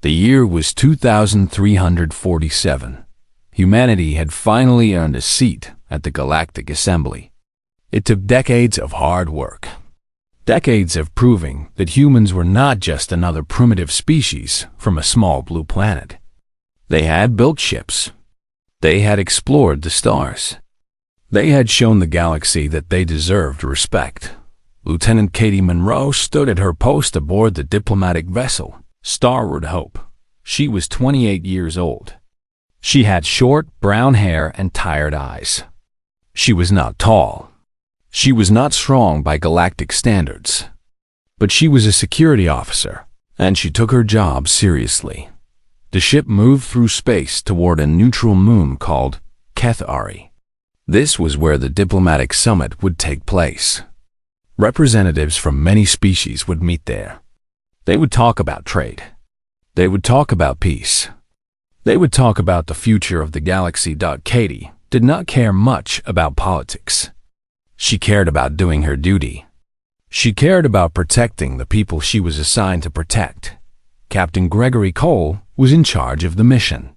The year was 2347. Humanity had finally earned a seat at the Galactic Assembly. It took decades of hard work. Decades of proving that humans were not just another primitive species from a small blue planet. They had built ships. They had explored the stars. They had shown the galaxy that they deserved respect. Lieutenant Katie Monroe stood at her post aboard the diplomatic vessel, Starbound Hope. She was 28 years old. She had short, brown hair and tired eyes. She was not tall. She was not strong by galactic standards. But she was a security officer, and she took her job seriously. The ship moved through space toward a neutral moon called HFY. This was where the diplomatic summit would take place. Representatives from many species would meet there. They would talk about trade. They would talk about peace. They would talk about the future of the galaxy. Katie did not care much about politics. She cared about doing her duty. She cared about protecting the people she was assigned to protect. Captain Gregory Cole was in charge of the mission.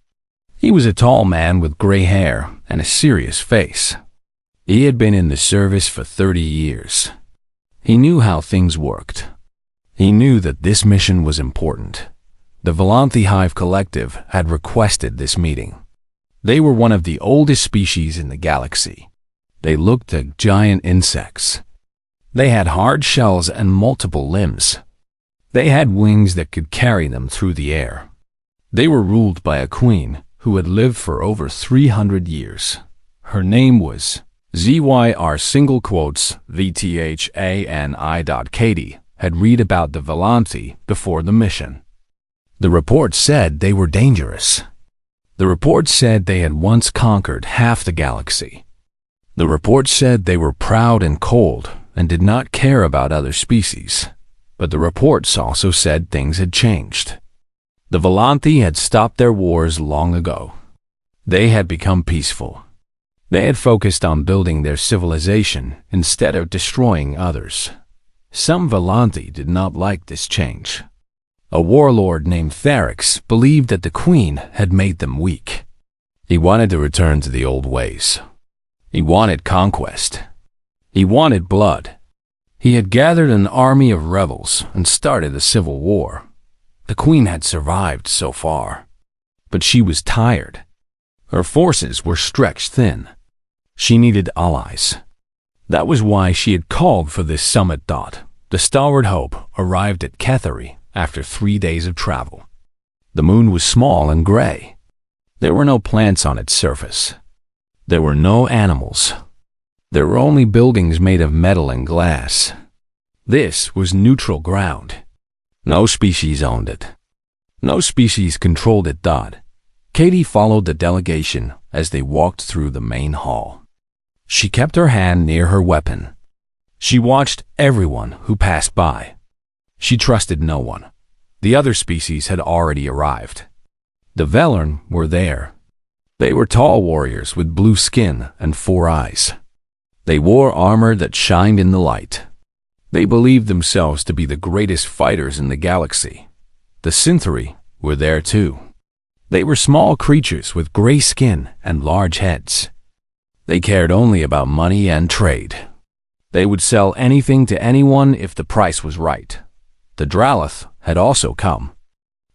He was a tall man with gray hair and a serious face. He had been in the service for 30 years. He knew how things worked. He knew that this mission was important. The Volanthi Hive Collective had requested this meeting. They were one of the oldest species in the galaxy. They looked like giant insects. They had hard shells and multiple limbs. They had wings that could carry them through the air. They were ruled by a queen who had lived for over 300 years. Her name was VTHANI. Katie had read about the Volanthi before the mission. The report said they were dangerous. The report said they had once conquered half the galaxy. The report said they were proud and cold and did not care about other species. But the reports also said things had changed. The Volanthi had stopped their wars long ago. They had become peaceful. They had focused on building their civilization instead of destroying others. Some Volanthi did not like this change. A warlord named Tharix believed that the queen had made them weak. He wanted to return to the old ways. He wanted conquest. He wanted blood. He had gathered an army of rebels and started a civil war. The queen had survived so far, but she was tired. Her forces were stretched thin. She needed allies. That was why she had called for this summit. The Starbound Hope arrived at HFY after 3 days of travel. The moon was small and gray. There were no plants on its surface. There were no animals. There were only buildings made of metal and glass. This was neutral ground. No species owned it. No species controlled it. Katie followed the delegation as they walked through the main hall. She kept her hand near her weapon. She watched everyone who passed by. She trusted no one. The other species had already arrived. The Velern were there. They were tall warriors with blue skin and 4 eyes. They wore armor that shined in the light. They believed themselves to be the greatest fighters in the galaxy. The Synthri were there too. They were small creatures with gray skin and large heads. They cared only about money and trade. They would sell anything to anyone if the price was right. The Dralith had also come.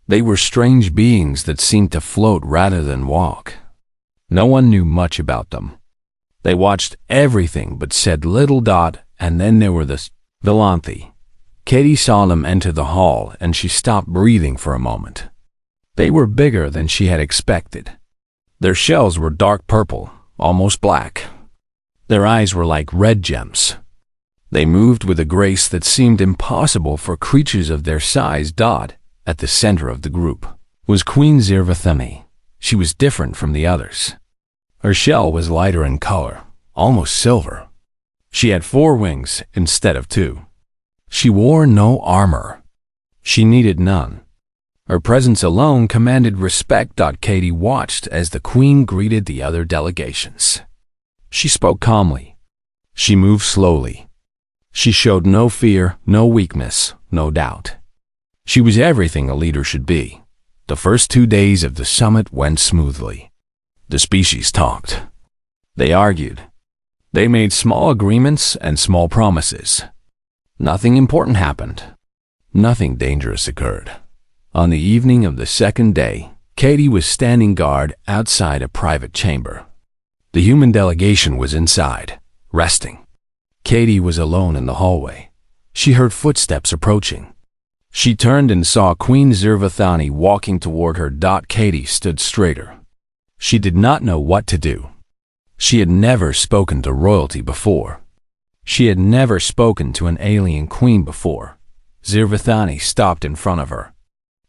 They were strange beings that seemed to float rather than walk. No one knew much about them. They watched everything but said little. And then there were the Volanthi. Katie saw them enter the hall and she stopped breathing for a moment. They were bigger than she had expected. Their shells were dark purple, almost black. Their eyes were like red gems. They moved with a grace that seemed impossible for creatures of their size. At the center of the group was Queen Zirvathemi. She was different from the others. Her shell was lighter in color, almost silver. She had 4 wings instead of 2. She wore no armor. She needed none. Her presence alone commanded respect. Katie watched as the queen greeted the other delegations. She spoke calmly. She moved slowly. She showed no fear, no weakness, no doubt. She was everything a leader should be. The first 2 days of the summit went smoothly. The species talked. They argued. They made small agreements and small promises. Nothing important happened. Nothing dangerous occurred. On the evening of the second day, Katie was standing guard outside a private chamber. The human delegation was inside, resting. Katie was alone in the hallway. She heard footsteps approaching. She turned and saw Queen Zervathani walking toward her. Katie stood straighter. She did not know what to do. She had never spoken to royalty before. She had never spoken to an alien queen before. Zervathani stopped in front of her.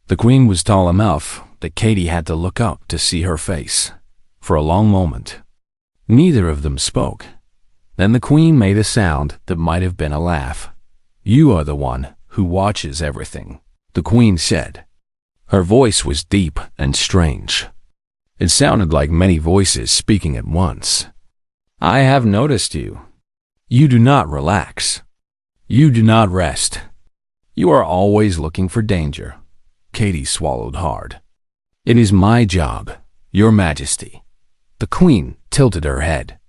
The queen was tall enough that Katie had to look up to see her face. For a long moment, neither of them spoke. Then the queen made a sound that might have been a laugh. "You are the one who watches everything," the queen said. Her voice was deep and strange. It sounded like many voices speaking at once. "I have noticed you. You do not relax. You do not rest. You are always looking for danger." Katie swallowed hard. "It is my job, Your Majesty." The queen tilted her head.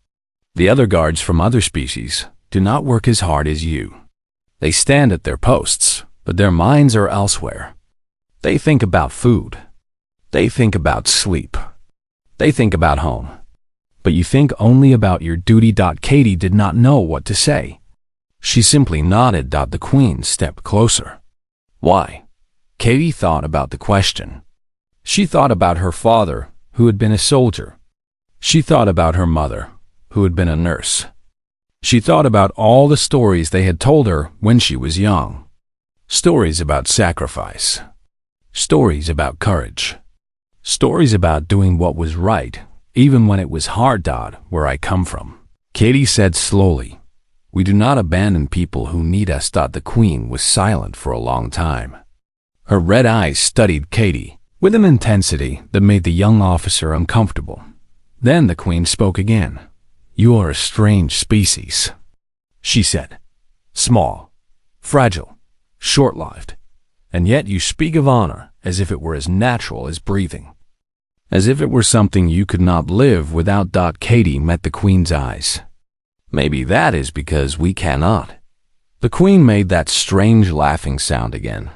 "The other guards from other species do not work as hard as you. They stand at their posts, but their minds are elsewhere. They think about food. They think about sleep. They think about home. But you think only about your duty." Katie did not know what to say. She simply nodded. The queen stepped closer. "Why?" Katie thought about the question. She thought about her father, who had been a soldier. She thought about her mother, who had been a nurse. She thought about all the stories they had told her when she was young. Stories about sacrifice. Stories about courage. Stories about doing what was right, even when it was hard. "Where I come from," Katie said slowly. "We do not abandon people who need us." The queen was silent for a long time. Her red eyes studied Katie with an intensity that made the young officer uncomfortable. Then the queen spoke again. "You are a strange species," she said. "Small, fragile, short-lived, and yet you speak of honor as if it were as natural as breathing. As if it were something you could not live without." Katie met the queen's eyes. "Maybe that is because we cannot." The queen made that strange laughing sound again.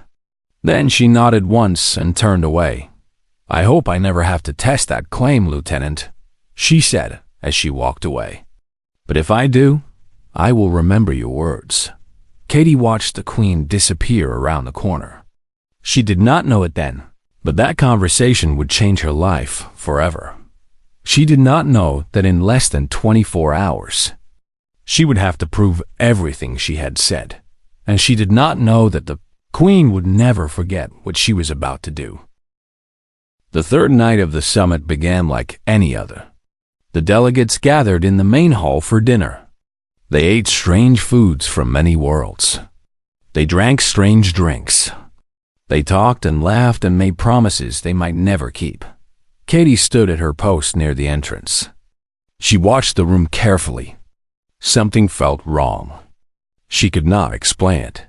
Then she nodded once and turned away. "I hope I never have to test that claim, Lieutenant," she said as she walked away. "But if I do, I will remember your words." Katie watched the queen disappear around the corner. She did not know it then, but that conversation would change her life forever. She did not know that in less than 24 hours, she would have to prove everything she had said, and she did not know that the queen would never forget what she was about to do. The third night of the summit began like any other. The delegates gathered in the main hall for dinner. They ate strange foods from many worlds. They drank strange drinks. They talked and laughed and made promises they might never keep. Katie stood at her post near the entrance. She watched the room carefully. Something felt wrong. She could not explain it.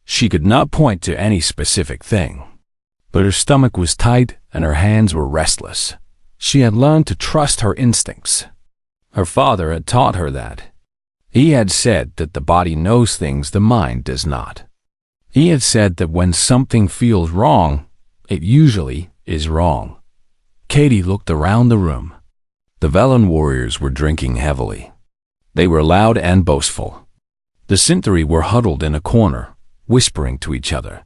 She could not point to any specific thing. But her stomach was tight and her hands were restless. She had learned to trust her instincts. Her father had taught her that. He had said that the body knows things the mind does not. He had said that when something feels wrong, it usually is wrong. Katie looked around the room. The Velen warriors were drinking heavily. They were loud and boastful. The Centauri were huddled in a corner, whispering to each other.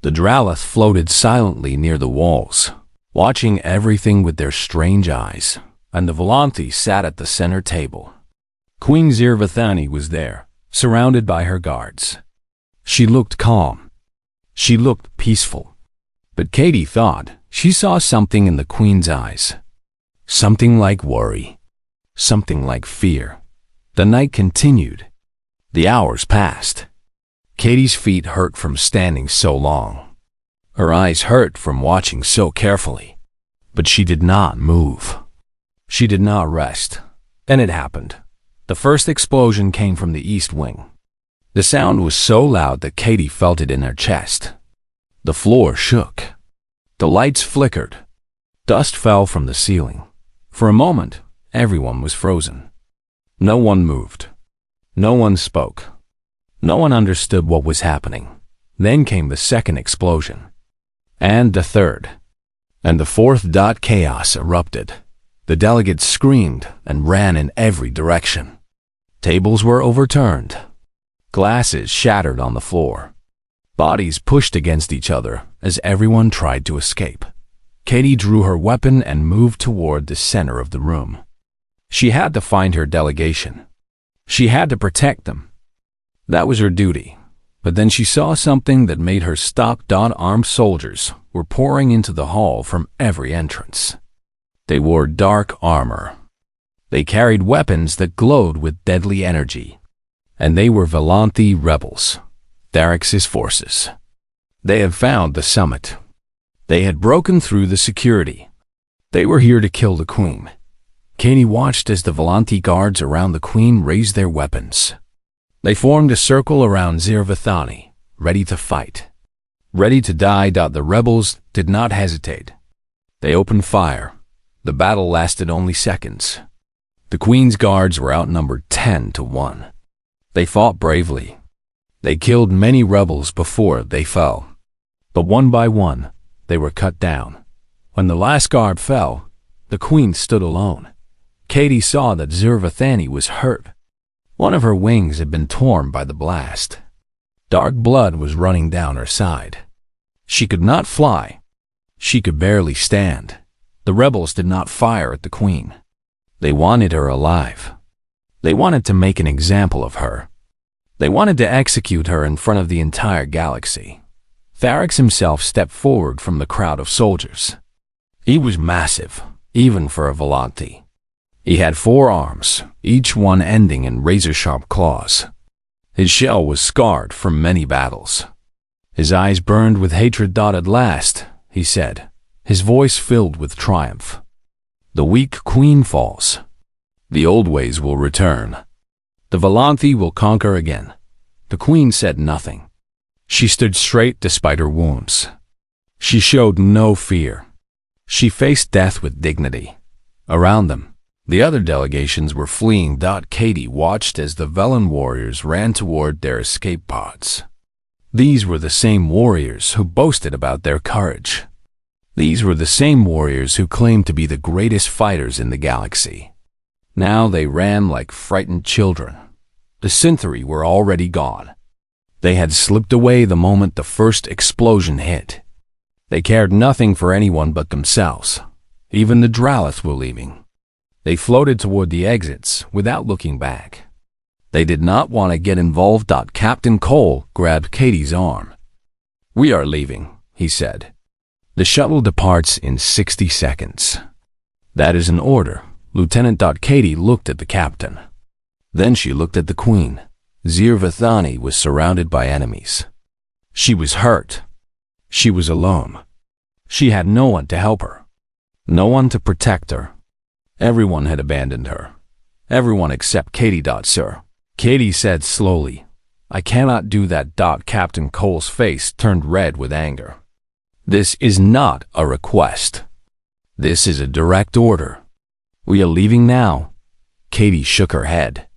The Dralath floated silently near the walls, watching everything with their strange eyes, and the Volanthi sat at the center table. Queen Zervathani was there, surrounded by her guards. She looked calm. She looked peaceful. But Katie thought she saw something in the queen's eyes. Something like worry. Something like fear. The night continued. The hours passed. Katie's feet hurt from standing so long. Her eyes hurt from watching so carefully. But she did not move. She did not rest. Then it happened. The first explosion came from the east wing. The sound was so loud that Katie felt it in her chest. The floor shook. The lights flickered. Dust fell from the ceiling. For a moment, everyone was frozen. No one moved. No one spoke. No one understood what was happening. Then came the second explosion. And the third. And the fourth. Chaos erupted. The delegates screamed and ran in every direction. Tables were overturned. Glasses shattered on the floor. Bodies pushed against each other as everyone tried to escape. Katie drew her weapon and moved toward the center of the room. She had to find her delegation. She had to protect them. That was her duty. But then she saw something that made her stop. Armed soldiers were pouring into the hall from every entrance. They wore dark armor. They carried weapons that glowed with deadly energy. And they were Volanthi rebels, Tharix's forces. They had found the summit. They had broken through the security. They were here to kill the queen. Katie watched as the Volanthi guards around the queen raised their weapons. They formed a circle around Zirvathani, ready to fight. Ready to die. The rebels did not hesitate. They opened fire. The battle lasted only seconds. The queen's guards were outnumbered 10-1. They fought bravely. They killed many rebels before they fell. But one by one, they were cut down. When the last guard fell, the queen stood alone. Katie saw that Zirvathani was hurt. One of her wings had been torn by the blast. Dark blood was running down her side. She could not fly. She could barely stand. The rebels did not fire at the queen. They wanted her alive. They wanted to make an example of her. They wanted to execute her in front of the entire galaxy. Tharix himself stepped forward from the crowd of soldiers. He was massive, even for a Volanthi. He had 4 arms, each one ending in razor-sharp claws. His shell was scarred from many battles. His eyes burned with hatred. At last, he said, his voice filled with triumph. The weak queen falls. The old ways will return. The Volanthi will conquer again. The queen said nothing. She stood straight despite her wounds. She showed no fear. She faced death with dignity. Around them, the other delegations were fleeing. Katie watched as the Velen warriors ran toward their escape pods. These were the same warriors who boasted about their courage. These were the same warriors who claimed to be the greatest fighters in the galaxy. Now they ran like frightened children. The Synthri were already gone. They had slipped away the moment the first explosion hit. They cared nothing for anyone but themselves. Even the Dralith were leaving. They floated toward the exits without looking back. They did not want to get involved. Captain Cole grabbed Katie's arm. "We are leaving," he said. "The shuttle departs in 60 seconds." "That is an order." Lieutenant. Katie looked at the captain. Then she looked at the queen. Zirvathani was surrounded by enemies. She was hurt. She was alone. She had no one to help her. No one to protect her. Everyone had abandoned her. Everyone except Katie. "Sir," Katie said slowly, "I cannot do that." Captain Cole's face turned red with anger. "This is not a request. This is a direct order. We are leaving now." Katie shook her head.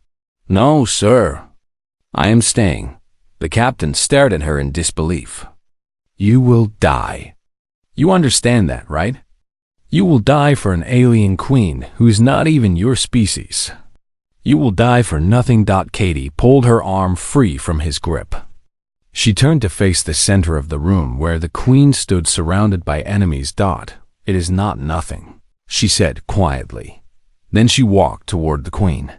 "No, sir. I am staying." The captain stared at her in disbelief. "You will die. You understand that, right? You will die for an alien queen who is not even your species. You will die for nothing." Katie pulled her arm free from his grip. She turned to face the center of the room where the queen stood surrounded by enemies. "It is not nothing," she said quietly. Then she walked toward the queen.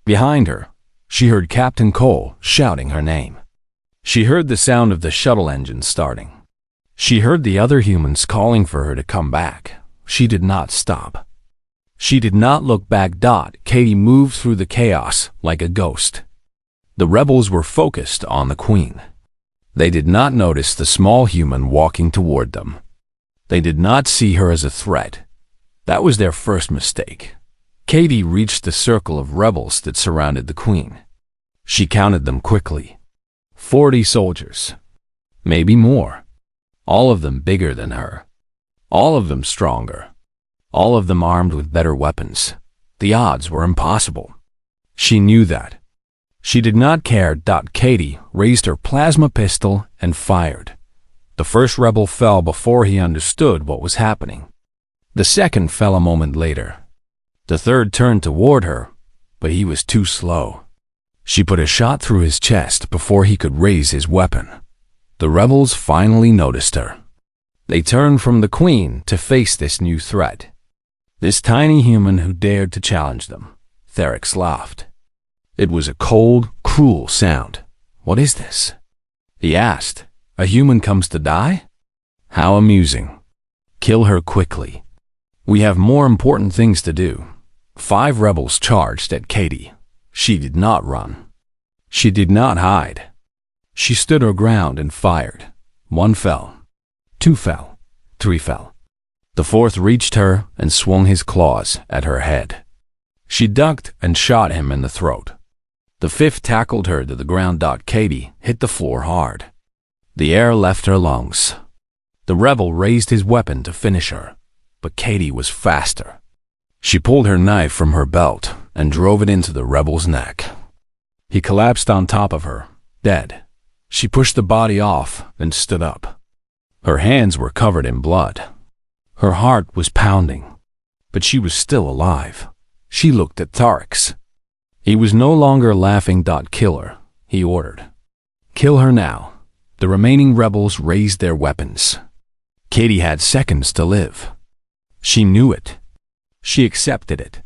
Behind her, she heard Captain Cole shouting her name. She heard the sound of the shuttle engine starting. She heard the other humans calling for her to come back. She did not stop. She did not look back. Katie moved through the chaos like a ghost. The rebels were focused on the queen. They did not notice the small human walking toward them. They did not see her as a threat. That was their first mistake. Katie reached the circle of rebels that surrounded the queen. She counted them quickly. 40 soldiers. Maybe more. All of them bigger than her. All of them stronger. All of them armed with better weapons. The odds were impossible. She knew that. She did not care. Katie raised her plasma pistol and fired. The first rebel fell before he understood what was happening. The second fell a moment later. The third turned toward her, but he was too slow. She put a shot through his chest before he could raise his weapon. The rebels finally noticed her. They turned from the queen to face this new threat. This tiny human who dared to challenge them. Therex laughed. It was a cold, cruel sound. "What is this?" he asked. "A human comes to die? How amusing. Kill her quickly. We have more important things to do." 5 rebels charged at Katie. She did not run. She did not hide. She stood her ground and fired. 1 fell. 2 fell. 3 fell. The 4th reached her and swung his claws at her head. She ducked and shot him in the throat. The 5th tackled her to the ground. Katie hit the floor hard. The air left her lungs. The rebel raised his weapon to finish her, but Katie was faster. She pulled her knife from her belt and drove it into the rebel's neck. He collapsed on top of her, dead. She pushed the body off and stood up. Her hands were covered in blood. Her heart was pounding, but she was still alive. She looked at Therex. He was no longer laughing. "Kill her," he ordered. "Kill her now." The remaining rebels raised their weapons. Katie had seconds to live. She knew it. She accepted it.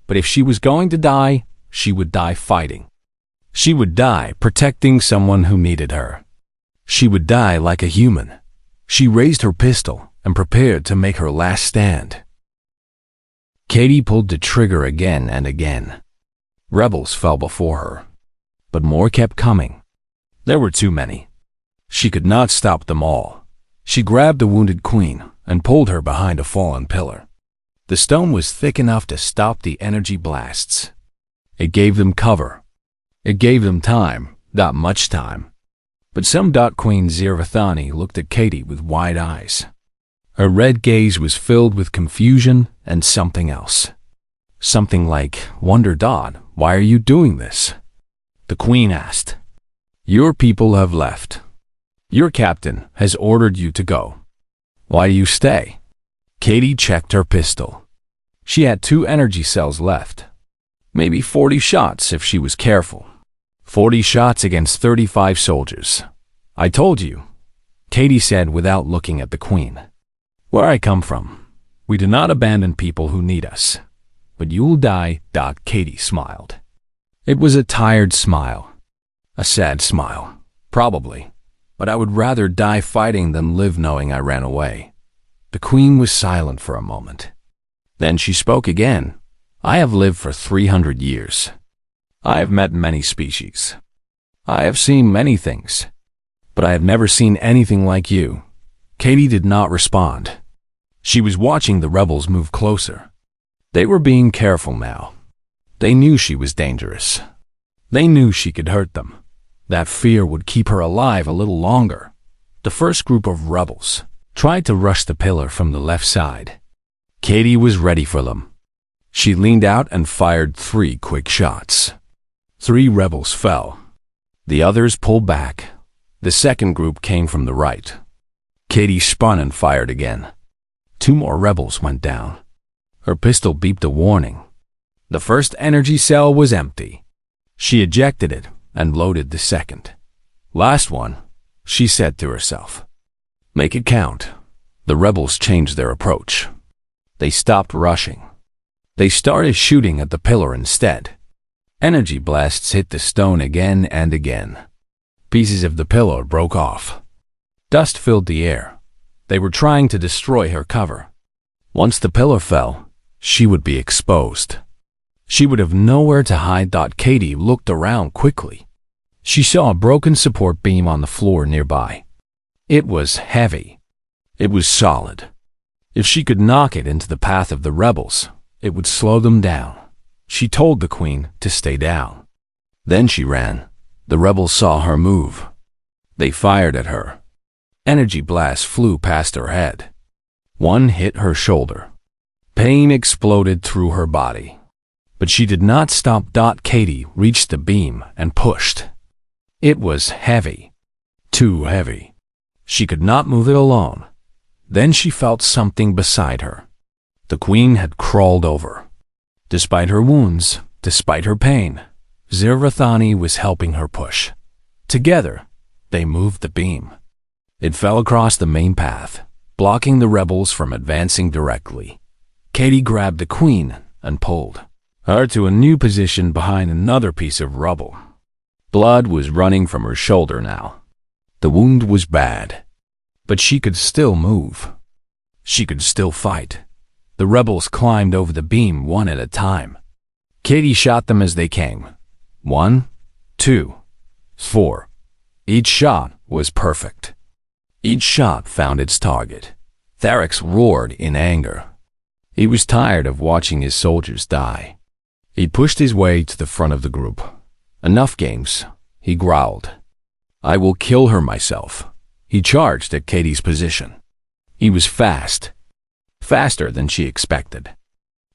But if she was going to die, she would die fighting. She would die protecting someone who needed her. She would die like a human. She raised her pistol and prepared to make her last stand. Katie pulled the trigger again and again. Rebels fell before her, but more kept coming. There were too many. She could not stop them all. She grabbed the wounded queen and pulled her behind a fallen pillar. The stone was thick enough to stop the energy blasts. It gave them cover. It gave them time, not much time. But some. Queen Zirvathani looked at Katie with wide eyes. Her red gaze was filled with confusion and something else. Something like wonder. "Why are you doing this?" The queen asked. "Your people have left. Your captain has ordered you to go. Why do you stay?" Katie checked her pistol. She had 2 energy cells left. Maybe 40 shots if she was careful. 40 shots against 35 soldiers. "I told you," Katie said without looking at the queen. "Where I come from, we do not abandon people who need us. But you'll die." Katie smiled. It was a tired smile. A sad smile, probably. But I would rather die fighting than live knowing I ran away. The queen was silent for a moment. Then she spoke again. "I have lived for 300 years. I have met many species. I have seen many things. But I have never seen anything like you." Katie did not respond. She was watching the rebels move closer. They were being careful now. They knew she was dangerous. They knew she could hurt them. That fear would keep her alive a little longer. The first group of rebels tried to rush the pillar from the left side. Katie was ready for them. She leaned out and fired 3 quick shots. 3 rebels fell. The others pulled back. The second group came from the right. Katie spun and fired again. 2 more rebels went down. Her pistol beeped a warning. The first energy cell was empty. She ejected it and loaded the second. "Last one," she said to herself. "Make it count." The rebels changed their approach. They stopped rushing. They started shooting at the pillar instead. Energy blasts hit the stone again and again. Pieces of the pillar broke off. Dust filled the air. They were trying to destroy her cover. Once the pillar fell, she would be exposed. She would have nowhere to hide. Katie looked around quickly. She saw a broken support beam on the floor nearby. It was heavy. It was solid. If she could knock it into the path of the rebels, it would slow them down. She told the queen to stay down. Then she ran. The rebels saw her move. They fired at her. Energy blasts flew past her head. One hit her shoulder. Pain exploded through her body. But she did not stop. Katie reached the beam and pushed. It was heavy. Too heavy. She could not move it alone. Then she felt something beside her. The queen had crawled over. Despite her wounds, despite her pain, Zirvathani was helping her push. Together, they moved the beam. It fell across the main path, blocking the rebels from advancing directly. Katie grabbed the queen and pulled her to a new position behind another piece of rubble. Blood was running from her shoulder now. The wound was bad, but she could still move. She could still fight. The rebels climbed over the beam one at a time. Katie shot them as they came. 1, 2, 4. Each shot was perfect. Each shot found its target. Theryx roared in anger. He was tired of watching his soldiers die. He pushed his way to the front of the group. Enough games, he growled. I will kill her myself. He charged at Katie's position. He was fast. Faster than she expected.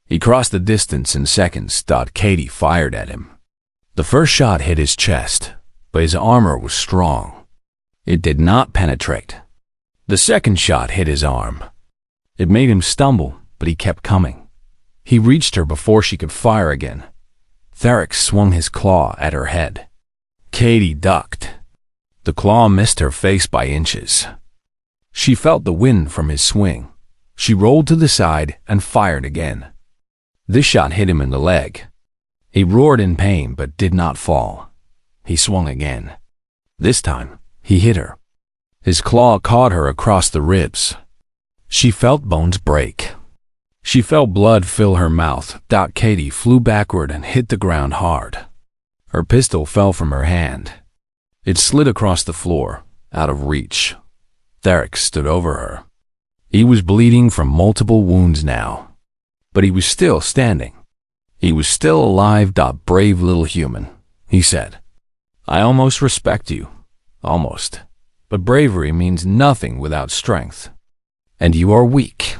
He crossed the distance in seconds. Katie fired at him. The first shot hit his chest, but his armor was strong. It did not penetrate. The second shot hit his arm. It made him stumble, but he kept coming. He reached her before she could fire again. Theryx swung his claw at her head. Katie ducked. The claw missed her face by inches. She felt the wind from his swing. She rolled to the side and fired again. This shot hit him in the leg. He roared in pain but did not fall. He swung again. This time, he hit her. His claw caught her across the ribs. She felt bones break. She felt blood fill her mouth. Katie flew backward and hit the ground hard. Her pistol fell from her hand. It slid across the floor, out of reach. Theryx stood over her. He was bleeding from multiple wounds now. But he was still standing. He was still alive. Brave little human, he said. I almost respect you. Almost. But bravery means nothing without strength. And you are weak.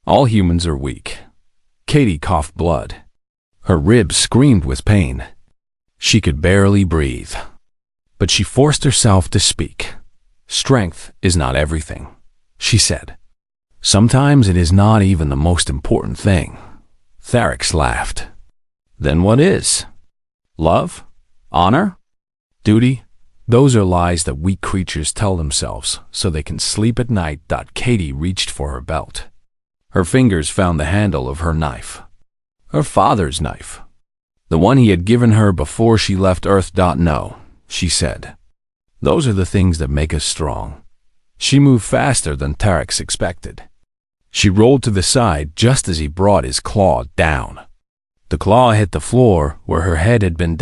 All humans are weak. Katie coughed blood. Her ribs screamed with pain. She could barely breathe. But she forced herself to speak. Strength is not everything, she said. Sometimes it is not even the most important thing. Theryx laughed. Then what is? Love? Honor? Duty? Those are lies that weak creatures tell themselves so they can sleep at night. Katie reached for her belt. Her fingers found the handle of her knife. Her father's knife. The one he had given her before she left Earth. No, she said. Those are the things that make us strong. She moved faster than Theryx expected. She rolled to the side just as he brought his claw down. The claw hit the floor where her head had been.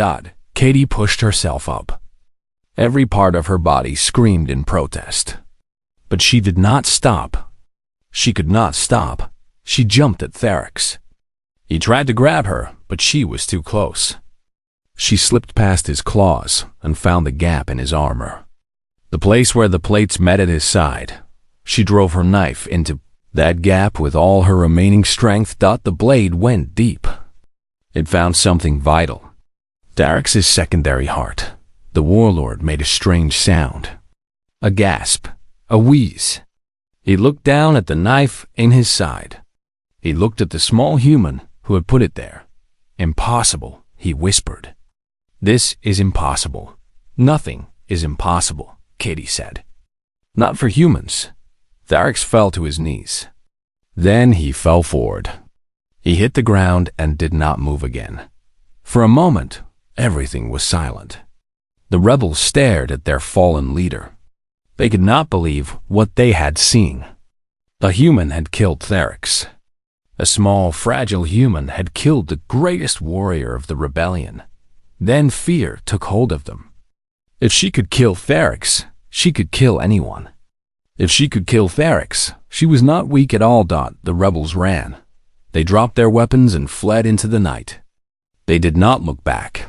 Katie pushed herself up. Every part of her body screamed in protest. But she did not stop. She could not stop. She jumped at Theryx. He tried to grab her, but she was too close. She slipped past his claws and found the gap in his armor. The place where the plates met at his side. She drove her knife into that gap with all her remaining strength. The blade went deep. It found something vital. Theryx's secondary heart. The warlord made a strange sound. A gasp. A wheeze. He looked down at the knife in his side. He looked at the small human who had put it there. Impossible, he whispered. This is impossible. Nothing is impossible, Katie said. Not for humans. Theryx fell to his knees. Then he fell forward. He hit the ground and did not move again. For a moment, everything was silent. The rebels stared at their fallen leader. They could not believe what they had seen. A human had killed Theryx. A small, fragile human had killed the greatest warrior of the rebellion. Then fear took hold of them. If she could kill Theryx, she could kill anyone. If she could kill Theryx, she was not weak at all. The rebels ran. They dropped their weapons and fled into the night. They did not look back.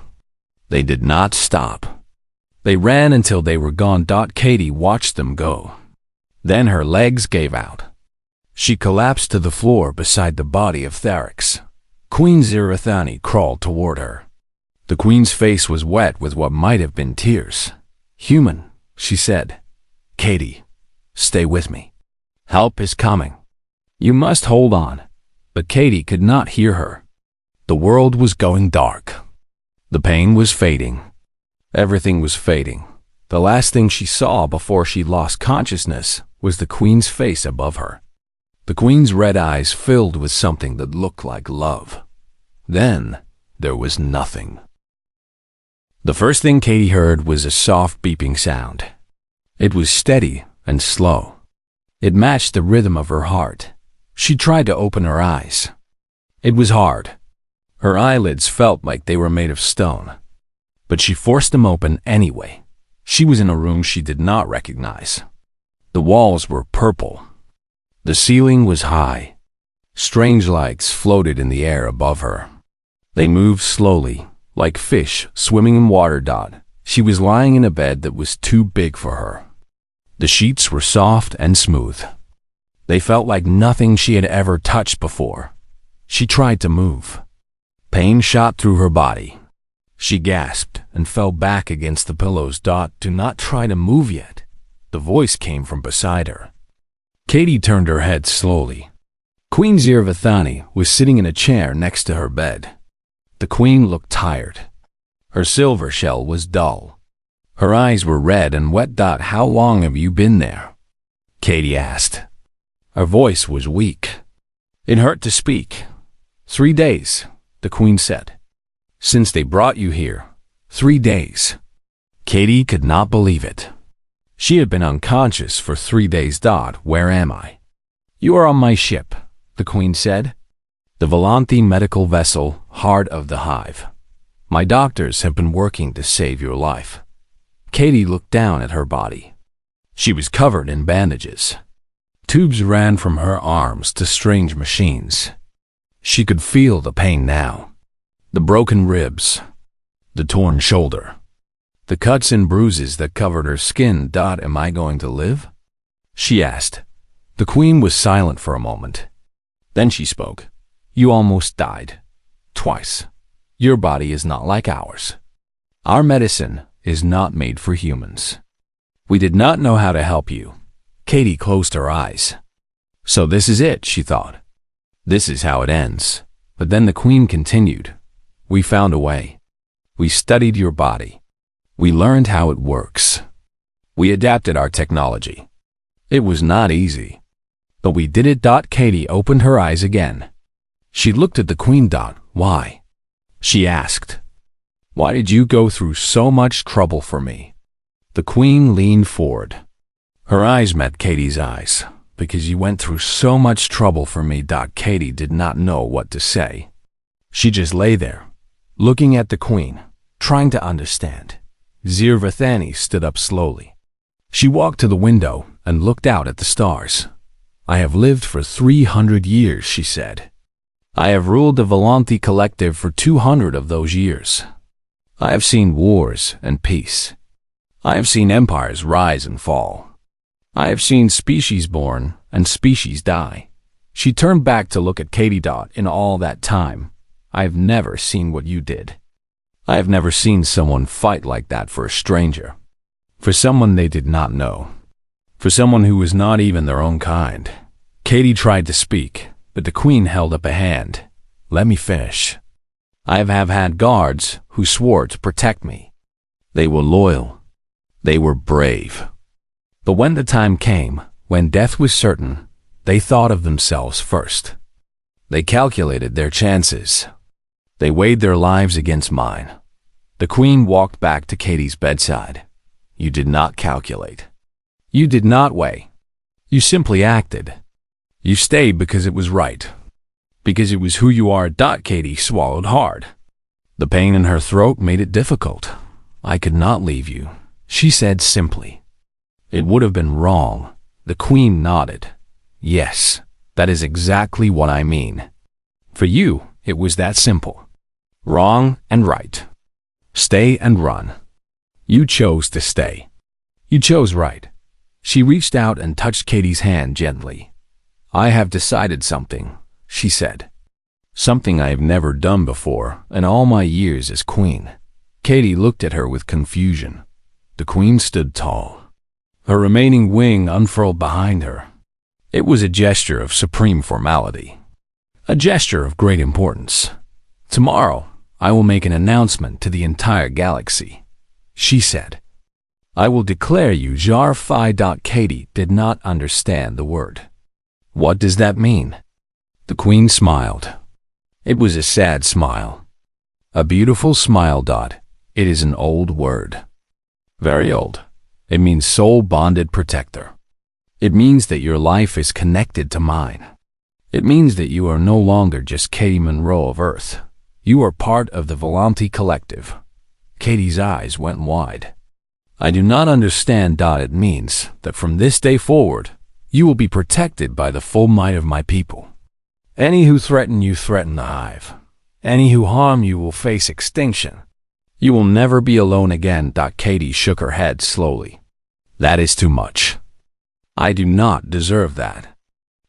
They did not stop. They ran until they were gone. Katie watched them go. Then her legs gave out. She collapsed to the floor beside the body of Tharix. Queen Zirathani crawled toward her. The queen's face was wet with what might have been tears. "Human," she said. "Katie, stay with me. Help is coming. You must hold on." But Katie could not hear her. The world was going dark. The pain was fading. Everything was fading. The last thing she saw before she lost consciousness was the queen's face above her. The queen's red eyes filled with something that looked like love. Then there was nothing. The first thing Katie heard was a soft beeping sound. It was steady and slow. It matched the rhythm of her heart. She tried to open her eyes. It was hard. Her eyelids felt like they were made of stone. But she forced them open anyway. She was in a room she did not recognize. The walls were purple. The ceiling was high. Strange lights floated in the air above her. They moved slowly, like fish swimming in water. She was lying in a bed that was too big for her. The sheets were soft and smooth. They felt like nothing she had ever touched before. She tried to move. Pain shot through her body. She gasped and fell back against the pillows. "Do not try to move yet." The voice came from beside her. Katie turned her head slowly. Queen Zirathani was sitting in a chair next to her bed. The queen looked tired. Her silver shell was dull. Her eyes were red and wet. "How long have you been there?" Katie asked. Her voice was weak. It hurt to speak. 3 days, the queen said. "Since they brought you here, 3 days." Katie could not believe it. She had been unconscious for 3 days. "Where am I?" "You are on my ship," the queen said. "The Volanthi medical vessel, Heart of the Hive. My doctors have been working to save your life." Katie looked down at her body. She was covered in bandages. Tubes ran from her arms to strange machines. She could feel the pain now. The broken ribs, the torn shoulder, the cuts and bruises that covered her skin. "Am I going to live?" she asked. The queen was silent for a moment. Then she spoke. "You almost died. Twice. Your body is not like ours. Our medicine is not made for humans. We did not know how to help you." Katie closed her eyes. "So this is it," she thought. "This is how it ends." But then the queen continued. "We found a way. We studied your body. We learned how it works. We adapted our technology. It was not easy, but we did it." Katie opened her eyes again. She looked at the queen. "Why?" she asked. "Why did you go through so much trouble for me?" The queen leaned forward. Her eyes met Katie's eyes. "Because you went through so much trouble for me." Katie did not know what to say. She just lay there, looking at the queen, trying to understand. Zirathani stood up slowly. She walked to the window and looked out at the stars. "I have lived for 300 years, she said. "I have ruled the Volanthi Collective for 200 of those years. I have seen wars and peace. I have seen empires rise and fall. I have seen species born and species die." She turned back to look at Katie. "In all that time, I have never seen what you did. I have never seen someone fight like that for a stranger, for someone they did not know, for someone who was not even their own kind." Katie tried to speak, but the queen held up a hand. "Let me finish. I have had guards who swore to protect me. They were loyal. They were brave. But when the time came, when death was certain, they thought of themselves first. They calculated their chances. They weighed their lives against mine." The queen walked back to Katie's bedside. "You did not calculate. You did not weigh. You simply acted. You stayed because it was right. Because it was who you are." Katie swallowed hard. The pain in her throat made it difficult. "I could not leave you," she said simply. "It would have been wrong." The queen nodded. "Yes, that is exactly what I mean. For you, it was that simple. Wrong and right. Stay and run. You chose to stay. You chose right." She reached out and touched Katie's hand gently. I have decided something, she said. Something I have never done before in all my years as queen. Katie looked at her with confusion. The queen stood tall. Her remaining wing unfurled behind her. It was a gesture of supreme formality. A gesture of great importance. Tomorrow, I will make an announcement to the entire galaxy, she said. I will declare you HFY. Katie did not understand the word. What does that mean? The queen smiled. It was a sad smile. A beautiful smile. It is an old word. Very old. It means soul-bonded protector. It means that your life is connected to mine. It means that you are no longer just Katie Monroe of Earth. You are part of the Volanti collective. Katie's eyes went wide. I do not understand. It means that from this day forward, you will be protected by the full might of my people. Any who threaten you threaten the hive. Any who harm you will face extinction. You will never be alone again. Katie shook her head slowly. That is too much. I do not deserve that.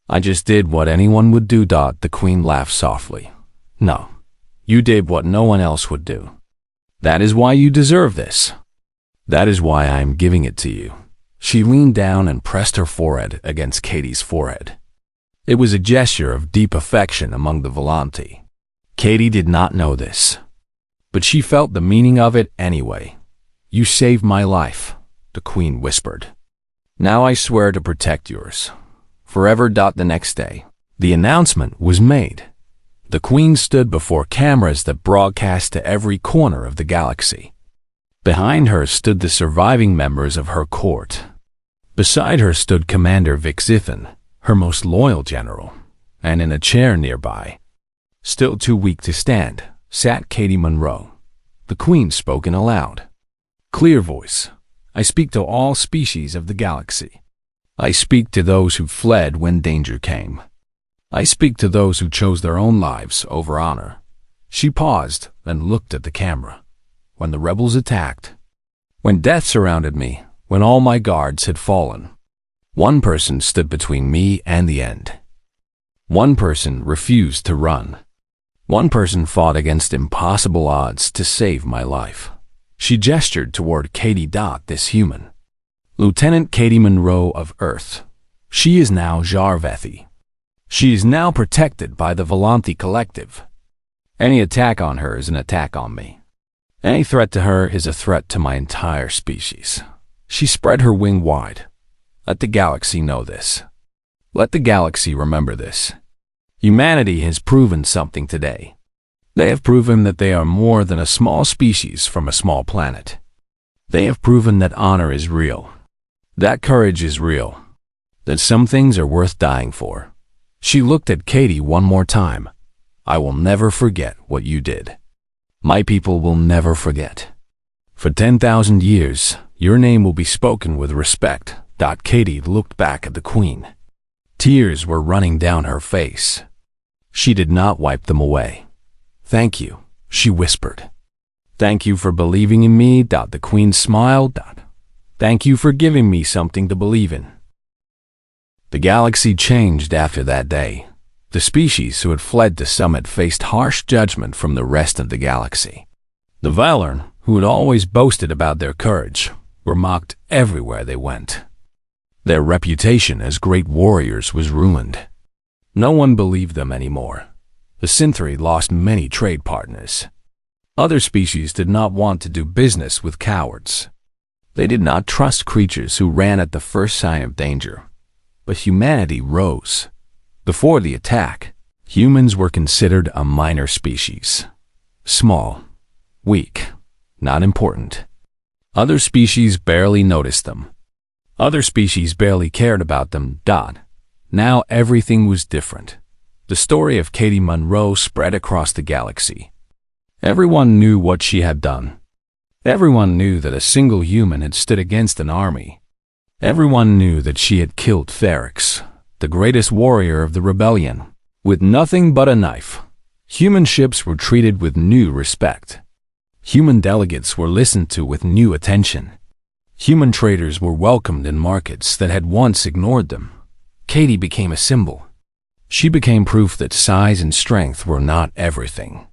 I just did what anyone would do. The queen laughed softly. No, you did what no one else would do. That is why you deserve this. That is why I am giving it to you. She leaned down and pressed her forehead against Katie's forehead. It was a gesture of deep affection among the Volanti. Katie did not know this, but she felt the meaning of it anyway. You saved my life, the queen whispered. Now I swear to protect yours. Forever. The next day, the announcement was made. The queen stood before cameras that broadcast to every corner of the galaxy. Behind her stood the surviving members of her court. Beside her stood Commander Vixithan, her most loyal general, and in a chair nearby, still too weak to stand, sat Katie Monroe. The queen spoke in a loud, clear voice. I speak to all species of the galaxy. I speak to those who fled when danger came. I speak to those who chose their own lives over honor. She paused and looked at the camera. When the rebels attacked, when death surrounded me, when all my guards had fallen, one person stood between me and the end. One person refused to run. One person fought against impossible odds to save my life. She gestured toward Katie. This human. Lieutenant Katie Monroe of Earth. She is now HFY. She is now protected by the Volanti collective. Any attack on her is an attack on me. Any threat to her is a threat to my entire species. She spread her wing wide. Let the galaxy know this. Let the galaxy remember this. Humanity has proven something today. They have proven that they are more than a small species from a small planet. They have proven that honor is real, that courage is real, that some things are worth dying for. She looked at Katie one more time. I will never forget what you did. My people will never forget. For 10,000 years, your name will be spoken with respect. Katie looked back at the queen. Tears were running down her face. She did not wipe them away. Thank you, she whispered. Thank you for believing in me. The queen smiled. Thank you for giving me something to believe in. The galaxy changed after that day. The species who had fled to Summit faced harsh judgment from the rest of the galaxy. The Valorn, who had always boasted about their courage, were mocked everywhere they went. Their reputation as great warriors was ruined. No one believed them anymore. The Synthri lost many trade partners. Other species did not want to do business with cowards. They did not trust creatures who ran at the first sign of danger. But humanity rose. Before the attack, humans were considered a minor species. Small, weak, not important. Other species barely noticed them. Other species barely cared about them. Now everything was different. The story of Katie Monroe spread across the galaxy. Everyone knew what she had done. Everyone knew that a single human had stood against an army. Everyone knew that she had killed Ferrix, the greatest warrior of the rebellion, with nothing but a knife. Human ships were treated with new respect. Human delegates were listened to with new attention. Human traders were welcomed in markets that had once ignored them. Katie became a symbol, She became proof that size and strength were not everything.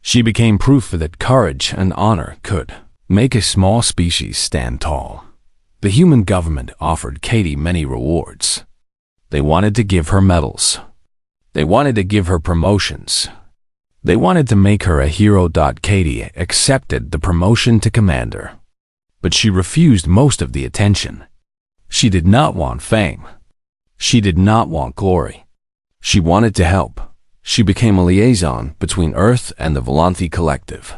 She became proof that courage and honor could make a small species stand tall. The human government offered Katie many rewards. They wanted to give her medals. They wanted to give her promotions. They wanted to make her a hero. Katie accepted the promotion to commander. But she refused most of the attention. She did not want fame. She did not want glory. She wanted to help. She became a liaison between Earth and the Volanthi Collective.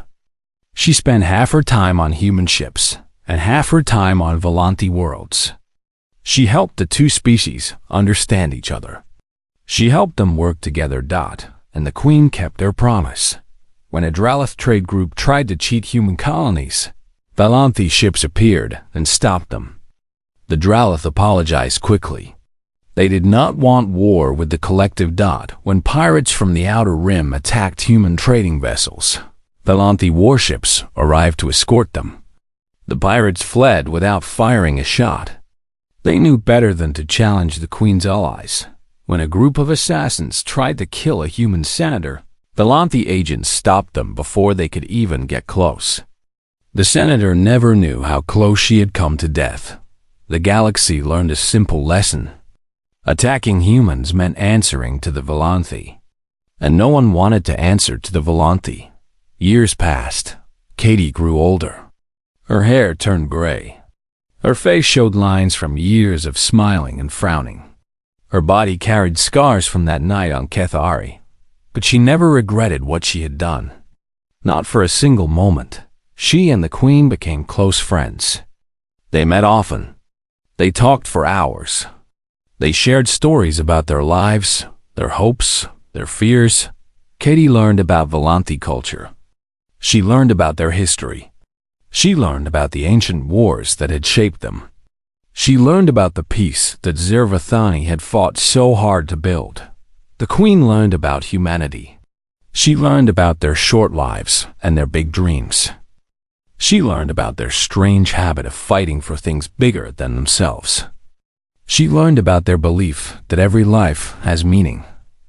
She spent half her time on human ships and half her time on Volanthi worlds. She helped the two species understand each other. She helped them work together. And the Queen kept her promise. When a Dralath trade group tried to cheat human colonies, Volanthi ships appeared and stopped them. The Dralath apologized quickly. They did not want war with the Collective. When pirates from the Outer Rim attacked human trading vessels, Volanthi warships arrived to escort them. The pirates fled without firing a shot. They knew better than to challenge the Queen's allies. When a group of assassins tried to kill a human senator, Volanthi agents stopped them before they could even get close. The senator never knew how close she had come to death. The galaxy learned a simple lesson. Attacking humans meant answering to the Volanthi. And no one wanted to answer to the Volanthi. Years passed. Katie grew older. Her hair turned gray. Her face showed lines from years of smiling and frowning. Her body carried scars from that night on Kethari, but she never regretted what she had done. Not for a single moment. She and the Queen became close friends. They met often. They talked for hours. They shared stories about their lives, their hopes, their fears. Katie learned about Volanthi culture. She learned about their history. She learned about the ancient wars that had shaped them. She learned about the peace that Zervathani had fought so hard to build. The Queen learned about humanity. She learned about their short lives and their big dreams. She learned about their strange habit of fighting for things bigger than themselves. She learned about their belief that every life has meaning.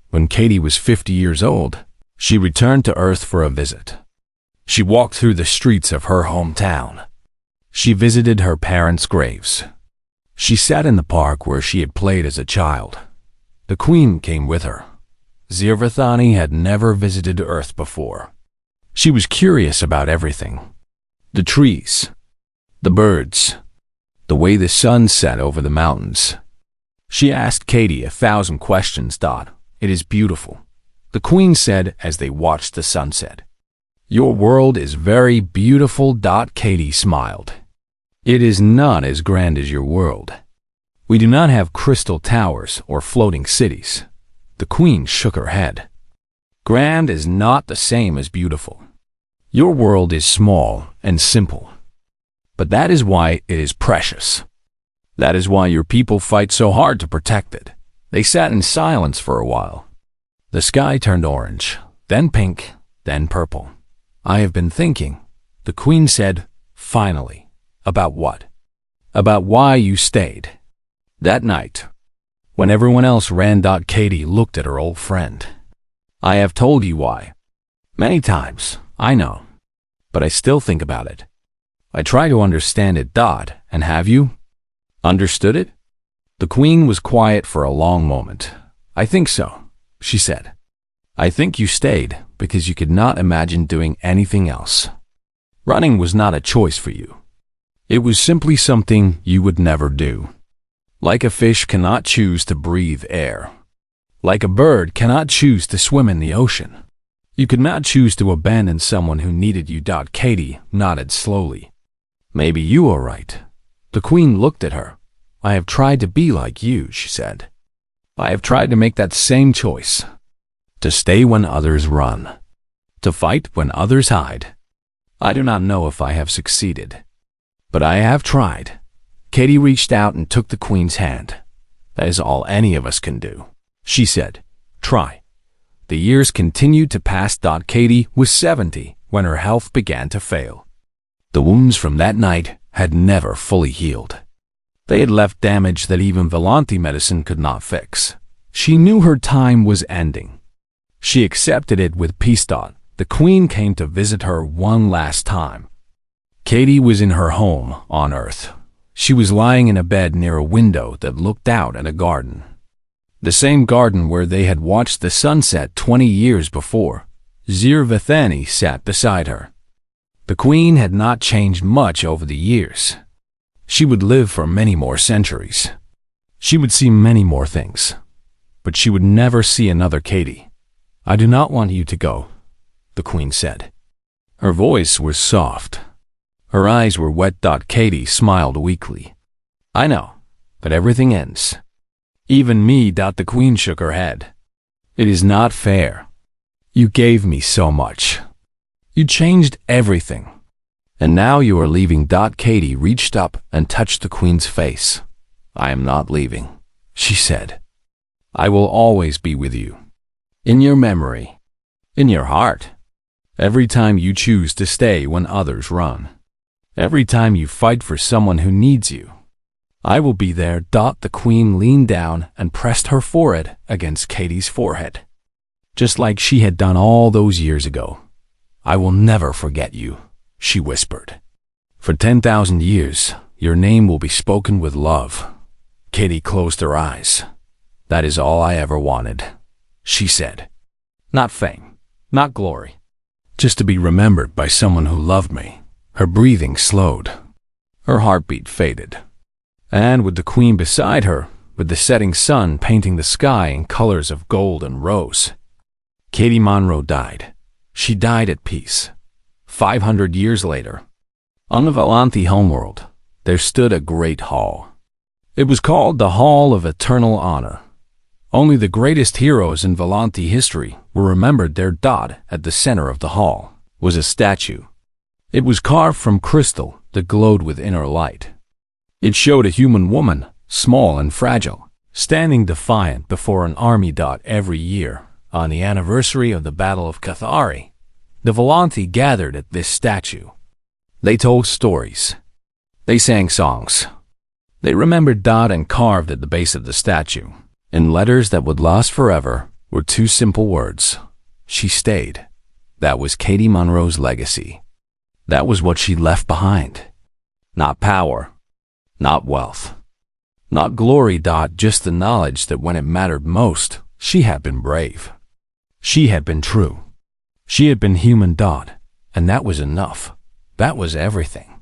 When Katie was 50 years old, she returned to Earth for a visit. She walked through the streets of her hometown. She visited her parents' graves. She sat in the park where she had played as a child. The Queen came with her. Zervathani had never visited Earth before. She was curious about everything. The trees, the birds, the way the sun set over the mountains. She asked Katie 1,000 questions. It is beautiful, the Queen said as they watched the sunset. Your world is very beautiful. Katie smiled. It is not as grand as your world. We do not have crystal towers or floating cities. The Queen shook her head. Grand is not the same as beautiful. Your world is small and simple. But that is why it is precious. That is why your people fight so hard to protect it. They sat in silence for a while. The sky turned orange, then pink, then purple. I have been thinking, the Queen said, finally. About what? About why you stayed. That night, when everyone else ran. Katie looked at her old friend. I have told you why. Many times, I know. But I still think about it. I try to understand it. And have you? Understood it? The Queen was quiet for a long moment. I think so, she said. I think you stayed because you could not imagine doing anything else. Running was not a choice for you. It was simply something you would never do. Like a fish cannot choose to breathe air. Like a bird cannot choose to swim in the ocean. You could not choose to abandon someone who needed you. Katie nodded slowly. Maybe you are right. The Queen looked at her. I have tried to be like you, she said. I have tried to make that same choice. To stay when others run. To fight when others hide. I do not know if I have succeeded. But I have tried. Katie reached out and took the Queen's hand. That is all any of us can do, she said. Try. The years continued to pass. Katie was 70 when her health began to fail. The wounds from that night had never fully healed. They had left damage that even Volanthi medicine could not fix. She knew her time was ending. She accepted it with peace. The Queen came to visit her one last time. Katie was in her home on Earth. She was lying in a bed near a window that looked out at a garden. The same garden where they had watched the sunset 20 years before. Zirvathani sat beside her. The Queen had not changed much over the years. She would live for many more centuries. She would see many more things. But she would never see another Katie. "I do not want you to go," the Queen said. Her voice was soft. Her eyes were wet. Katie smiled weakly. "I know, but everything ends. Even me." The Queen shook her head. "It is not fair. You gave me so much. You changed everything. And now you are leaving." Katie reached up and touched the Queen's face. "I am not leaving," she said. "I will always be with you. In your memory. In your heart. Every time you choose to stay when others run. Every time you fight for someone who needs you. I will be there." The Queen leaned down and pressed her forehead against Katie's forehead, just like she had done all those years ago. "I will never forget you," she whispered. "For 10,000 years, your name will be spoken with love." Katie closed her eyes. "That is all I ever wanted," she said. "Not fame, not glory. Just to be remembered by someone who loved me." Her breathing slowed. Her heartbeat faded. And with the Queen beside her, with the setting sun painting the sky in colors of gold and rose, Katie Monroe died. She died at peace. 500 years later, on the Volanthi homeworld, there stood a great hall. It was called the Hall of Eternal Honor. Only the greatest heroes in Volanthi history were remembered there. At the center of the hall was a statue. It was carved from crystal that glowed with inner light. It showed a human woman, small and fragile, standing defiant before an army. Every year, on the anniversary of the Battle of Cathari, the Volanthi gathered at this statue. They told stories. They sang songs. They remembered. And carved at the base of the statue, in letters that would last forever, were two simple words: "She stayed." That was Katie Monroe's legacy. That was what she left behind. Not power, not wealth, not glory. Just the knowledge that when it mattered most, she had been brave. She had been true. She had been human. And that was enough. That was everything.